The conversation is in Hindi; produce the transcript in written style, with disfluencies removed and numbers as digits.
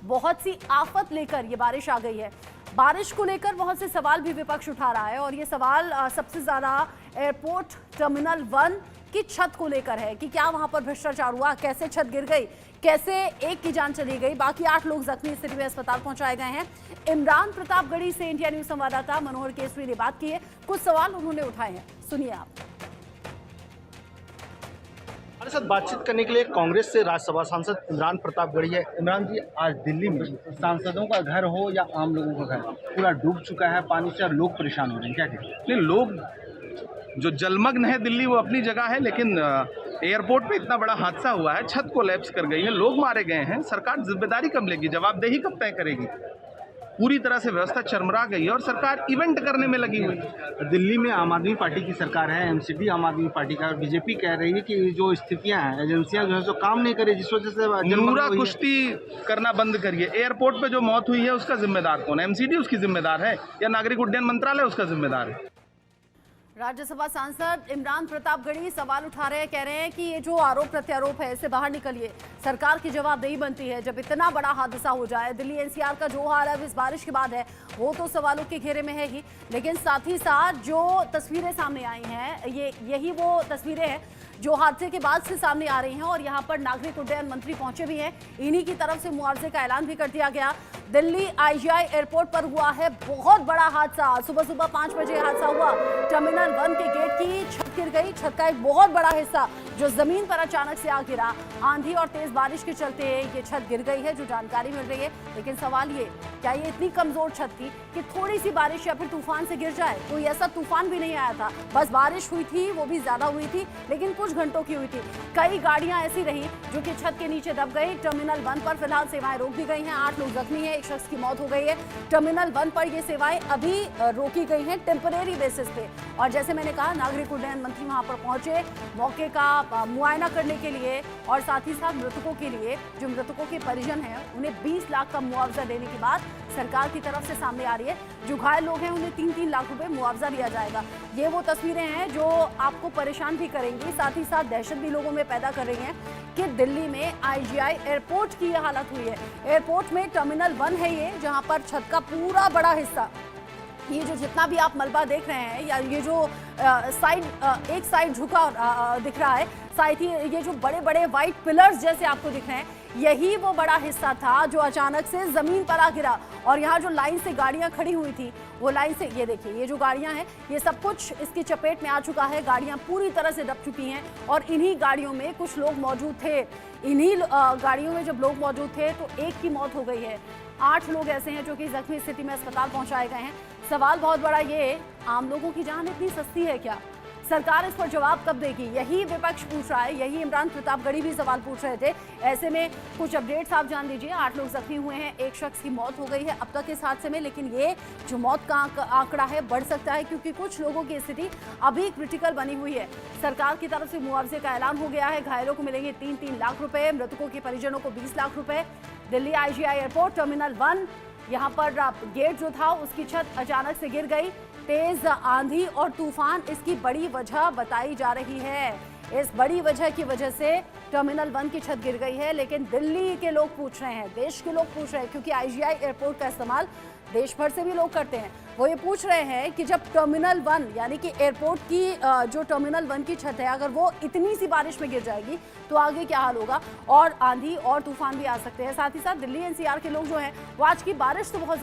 बहुत सी आफत लेकर ये बारिश आ गई है। बारिश को लेकर बहुत से सवाल भी विपक्ष उठा रहा है और ये सवाल सबसे ज्यादा एयरपोर्ट टर्मिनल 1 की छत को लेकर है कि क्या वहां पर भ्रष्टाचार हुआ, कैसे छत गिर गई, कैसे एक की जान चली गई, बाकी 8 लोग जख्मी स्थिति में अस्पताल पहुंचाए गए हैं। इमरान प्रतापगढ़ी से इंडिया न्यूज संवाददाता मनोहर केसरी ने बात की है, कुछ सवाल उन्होंने उठाए हैं, सुनिए आप। हमारे साथ बातचीत करने के लिए कांग्रेस से राज्यसभा सांसद इमरान प्रतापगढ़ी है। इमरान जी, आज दिल्ली में सांसदों का घर हो या आम लोगों का घर पूरा डूब चुका है पानी से और लोग परेशान हो रहे हैं, क्या कहें? नहीं, लोग जो जलमग्न है दिल्ली वो अपनी जगह है, लेकिन एयरपोर्ट पे इतना बड़ा हादसा हुआ है, छत कोलैप्स कर गई है, लोग मारे गए हैं। सरकार जिम्मेदारी कब लेगी, जवाबदेही कब तय करेगी? पूरी तरह से व्यवस्था चरमरा गई है और सरकार इवेंट करने में लगी हुई है। दिल्ली में आम आदमी पार्टी की सरकार है, एमसीडी आम आदमी पार्टी का, और बीजेपी कह रही है कि जो स्थितियां हैं, एजेंसियां जो है सो काम नहीं करे, जिस वजह से नूरा कुश्ती करना बंद करिए। एयरपोर्ट पे जो मौत हुई है उसका जिम्मेदार कौन है? एमसीडी उसकी जिम्मेदार है या नागरिक उड्डयन मंत्रालय उसका जिम्मेदार है? राज्यसभा सांसद इमरान प्रतापगढ़ी सवाल उठा रहे हैं, कह रहे हैं कि ये जो आरोप प्रत्यारोप है इससे बाहर निकलिए, सरकार की जवाबदेही बनती है। जब इतना बड़ा हादसा हो जाए, दिल्ली एनसीआर का जो हाल है इस बारिश के बाद है वो तो सवालों के घेरे में है ही, लेकिन साथ ही साथ जो तस्वीरें सामने आई हैं यही वो तस्वीरें हैं जो हादसे के बाद से सामने आ रही हैं और यहाँ पर नागरिक उड्डयन मंत्री पहुंचे भी हैं, इन्हीं की तरफ से मुआवजे का ऐलान भी कर दिया गया। दिल्ली आईजीआई एयरपोर्ट पर हुआ है बहुत बड़ा हादसा, सुबह 5 बजे हादसा हुआ। टर्मिनल 1 के गेट की छत गिर गई, छत का एक बहुत बड़ा हिस्सा जो जमीन पर अचानक से आ गिरा। आंधी और तेज बारिश के चलते ये छत गिर गई है, जो जानकारी मिल रही है। लेकिन सवाल ये, क्या ये इतनी कमजोर छत थी कि थोड़ी सी बारिश या फिर तूफान से गिर जाए? कोई ऐसा तूफान भी नहीं आया था, बस बारिश हुई थी, वो भी ज्यादा हुई थी लेकिन कुछ घंटों की हुई थी। कई गाड़ियां ऐसी रही जो कि छत के नीचे दब गई। टर्मिनल 1 पर फिलहाल सेवाएं रोक दी गई हैं, 8 लोग जख्मी हैं, एक शख्स की मौत हो गई है। टर्मिनल 1 पर ये सेवाएं अभी रोकी गई हैं टेम्परेरी बेसिस पे। और जैसे मैंने कहा, नागरिक उड्डयन मंत्री वहां पर पहुंचे मौके का मुआयना करने के लिए और साथ ही साथ मृतकों के लिए, जो मृतकों के परिजन हैं उन्हें 20 लाख का मुआवजा देने की बात सरकार की तरफ से सामने आ रही है। जो घायल लोग हैं उन्हें 3-3 लाख रुपए मुआवजा दिया जाएगा। ये वो तस्वीरें हैं जो आपको परेशान भी करेंगी, साथ ही साथ दहशत भी लोगों में पैदा कर रही हैं कि दिल्ली में आईजीआई एयरपोर्ट की यह हालत हुई है। एयरपोर्ट में टर्मिनल 1 है ये, जहां पर छत का पूरा बड़ा हिस्सा, ये जो जितना भी आप मलबा देख रहे हैं या ये जो एक साइड झुका दिख रहा है, साथ ही ये जो बड़े बड़े व्हाइट पिलर्स जैसे आपको दिख रहे हैं, यही वो बड़ा हिस्सा था जो अचानक से जमीन पर आ गिरा। और यहाँ जो लाइन से गाड़ियां खड़ी हुई थी, वो लाइन से, ये देखिए, ये जो गाड़ियां हैं ये सब कुछ इसकी चपेट में आ चुका है। गाड़ियां पूरी तरह से दब चुकी हैं और इन्हीं गाड़ियों में कुछ लोग मौजूद थे। इन्हीं गाड़ियों में जब लोग मौजूद थे तो एक की मौत हो गई है, 8 लोग ऐसे हैं जो कि जख्मी स्थिति में अस्पताल पहुंचाए गए हैं। सवाल बहुत बड़ा ये, आम लोगों की जान इतनी सस्ती है क्या? सरकार इस पर जवाब कब देगी? यही विपक्ष पूछ रहा है, यही इमरान प्रतापगढ़ी भी सवाल पूछ रहे थे। ऐसे में कुछ अपडेट्स आप जान लीजिए। 8 लोग जख्मी हुए हैं, एक शख्स की मौत हो गई है अब तक इस हादसे में, लेकिन ये जो मौत का आंकड़ा है बढ़ सकता है क्योंकि कुछ लोगों की स्थिति अभी क्रिटिकल बनी हुई है। सरकार की तरफ से मुआवजे का ऐलान हो गया है, घायलों को मिलेंगे 3-3 लाख रुपए, मृतकों के परिजनों को 20 लाख रुपए। दिल्ली आईजीआई एयरपोर्ट टर्मिनल 1, यहाँ पर गेट जो था उसकी छत अचानक से गिर गई। तेज आंधी और तूफान इसकी बड़ी वजह बताई जा रही है। इस बड़ी वजह की वजह से टर्मिनल 1 की छत गिर गई है। लेकिन दिल्ली के लोग पूछ रहे हैं, देश के लोग पूछ रहे हैं, क्योंकि आईजीआई एयरपोर्ट का इस्तेमाल देश भर से भी लोग करते हैं, वो ये पूछ रहे हैं कि जब टर्मिनल 1 यानी कि एयरपोर्ट की जो टर्मिनल 1 की छत है, अगर वो इतनी सी बारिश में गिर जाएगी तो आगे क्या हाल होगा? और आंधी और तूफान भी आ सकते हैं। साथ ही साथ दिल्ली एनसीआर के लोग जो हैं वो आज की बारिश तो बहुत